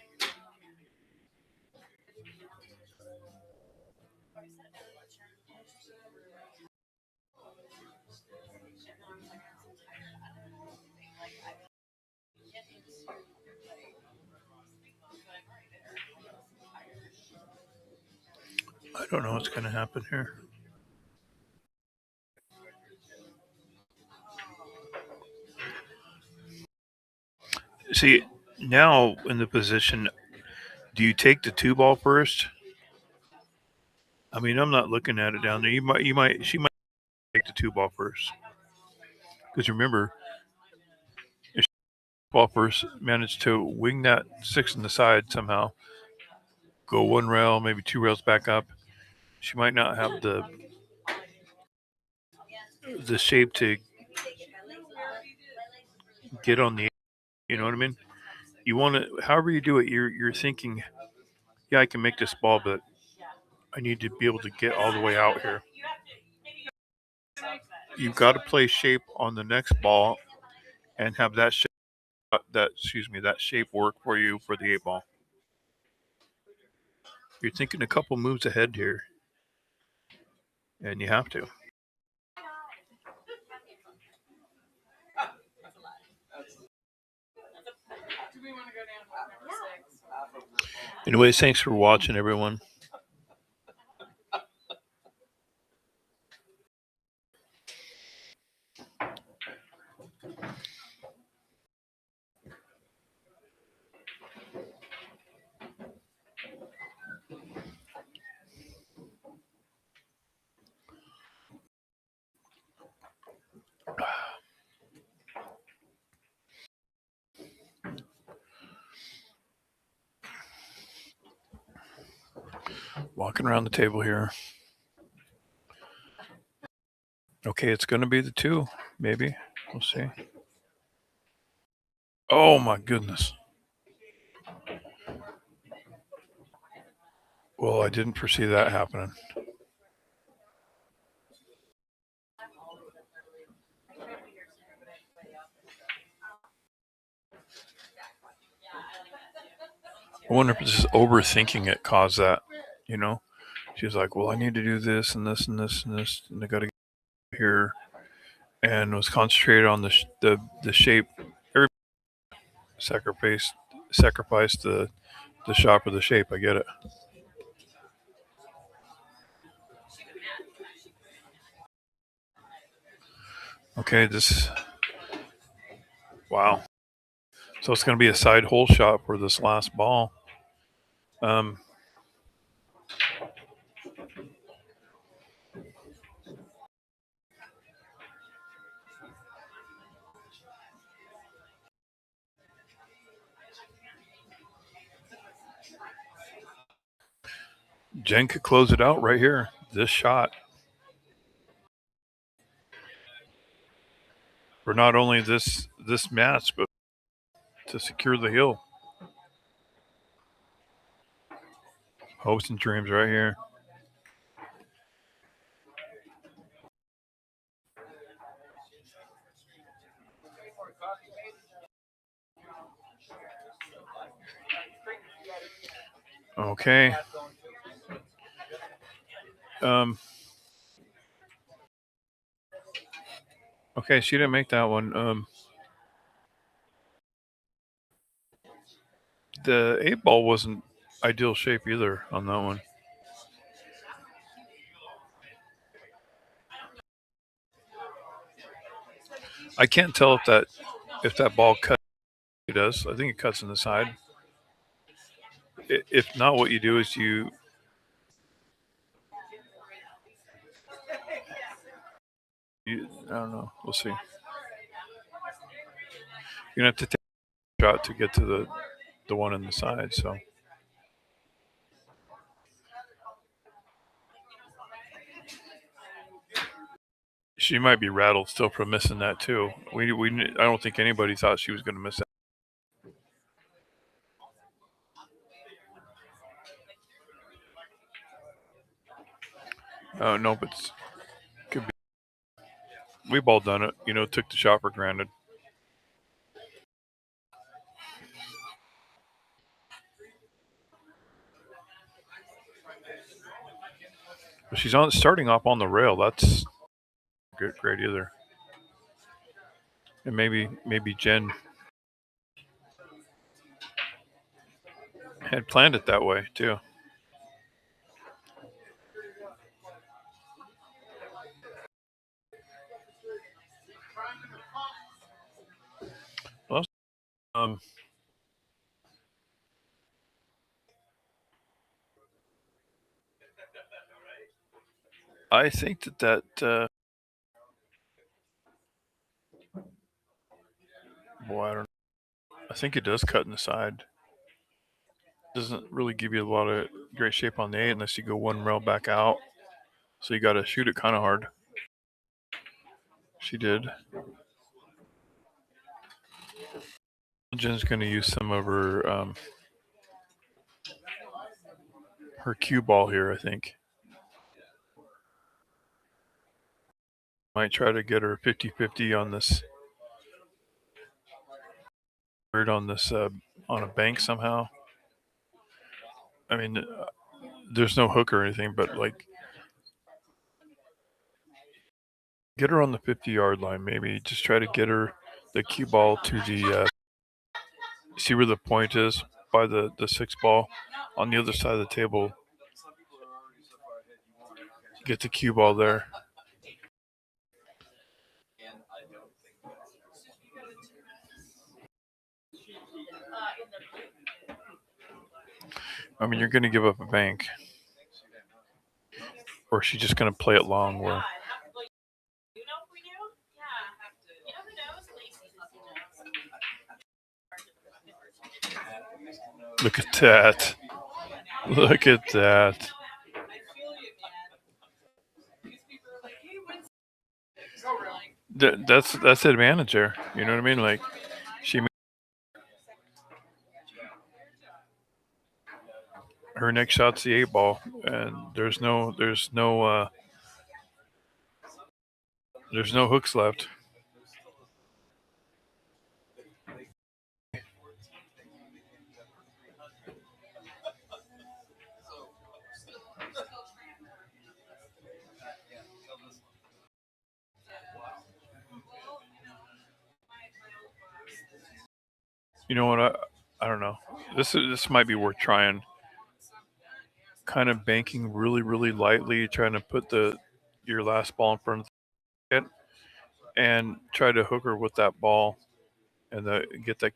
I don't know what's gonna happen here. See, now in the position, do you take the 2 ball first? I mean, I'm not looking at it down there. She might take the 2 ball first. Because remember, if ball first managed to wing that 6 in the side somehow, go 1 rail, maybe 2 rails back up, she might not have the shape to get on the. You know what I mean? You want to, however you do it, you're thinking, yeah, I can make this ball, but I need to be able to get all the way out here. You've got to play shape on the next ball and have that shape, that shape work for you for the 8 ball. You're thinking a couple moves ahead here, and you have to. Anyways, thanks for watching, everyone. Walking around the table here. Okay, it's going to be the 2, maybe. We'll see. Oh my goodness. Well, I didn't foresee that happening. I wonder if this is overthinking it caused that, you know? She's like, well, I need to do this and this and this and this, and I got to get here, and was concentrated on the shape. Every sacrificed the shop or the shape. I get it. Okay, wow. So it's going to be a side hole shot for this last ball. Jen could close it out right here. This shot. For not only this match, but to secure the hill. Hopes and dreams right here. Okay. Okay, she didn't make that one. The 8 ball wasn't ideal shape either on that one. I can't tell if that ball cuts. It does. I think it cuts in the side. If not, what you do is I don't know. We'll see. You're gonna have to take a shot to get to the one on the side. So she might be rattled still from missing that too. I don't think anybody thought she was going to miss that. Oh no, but could be. We've all done it. Took the shot for granted. But she's starting off on the rail. That's great either. And maybe Jen had planned it that way too. Well, I think that boy, I don't. I think it does cut in the side. Doesn't really give you a lot of great shape on the 8 unless you go one rail back out. So you got to shoot it kind of hard. She did. Jen's going to use some of her cue ball here, I think. Might try to get her 50-50 on this. On this on a bank somehow. I mean, there's no hook or anything, but like get her on the 50-yard line. Maybe just try to get her the cue ball to the. See where the point is by the 6 ball on the other side of the table. Get the cue ball there. I mean, you're going to give up a bank. Or is she just going to play it long where. Look at that. Look at that. That's the advantage there. You know what I mean? Like she. Her next shot's the 8 ball, and there's no hooks left. You know what? I don't know. This might be worth trying. Kind of banking really lightly, trying to put your last ball in front of it, and try to hook her with that ball, and get that.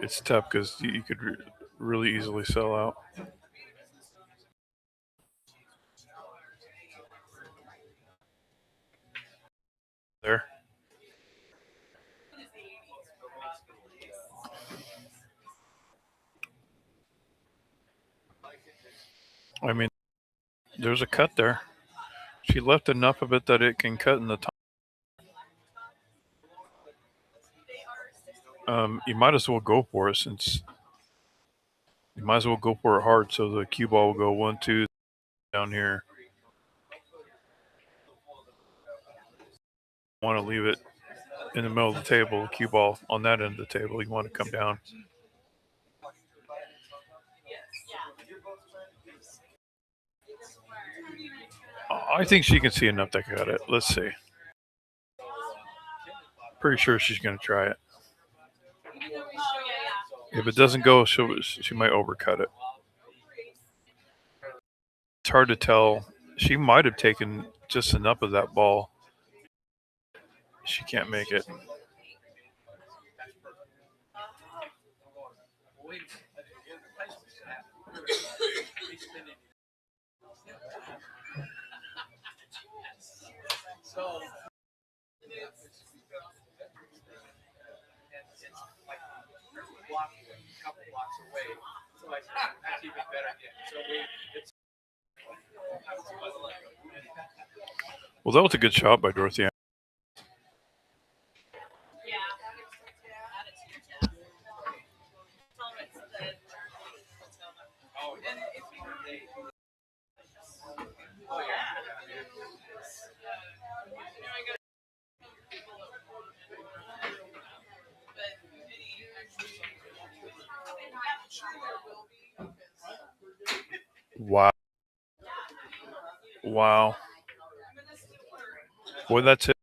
It's tough because you could really easily sell out. There. I mean, there's a cut there. She left enough of it that it can cut in the top. You might as well go for it since you might as well go for it hard. So the cue ball will go 1, 2 down here. Want to leave it in the middle of the table, cue ball on that end of the table. You want to come down. I think she can see enough to cut it. Let's see. Pretty sure she's going to try it. If it doesn't go, she might overcut it. It's hard to tell. She might have taken just enough of that ball. She can't make it. So it's like a couple blocks away. So like that's even better. So it's. Well, that was a good shot by Dorothy. Wow. Wow. Boy, that's it.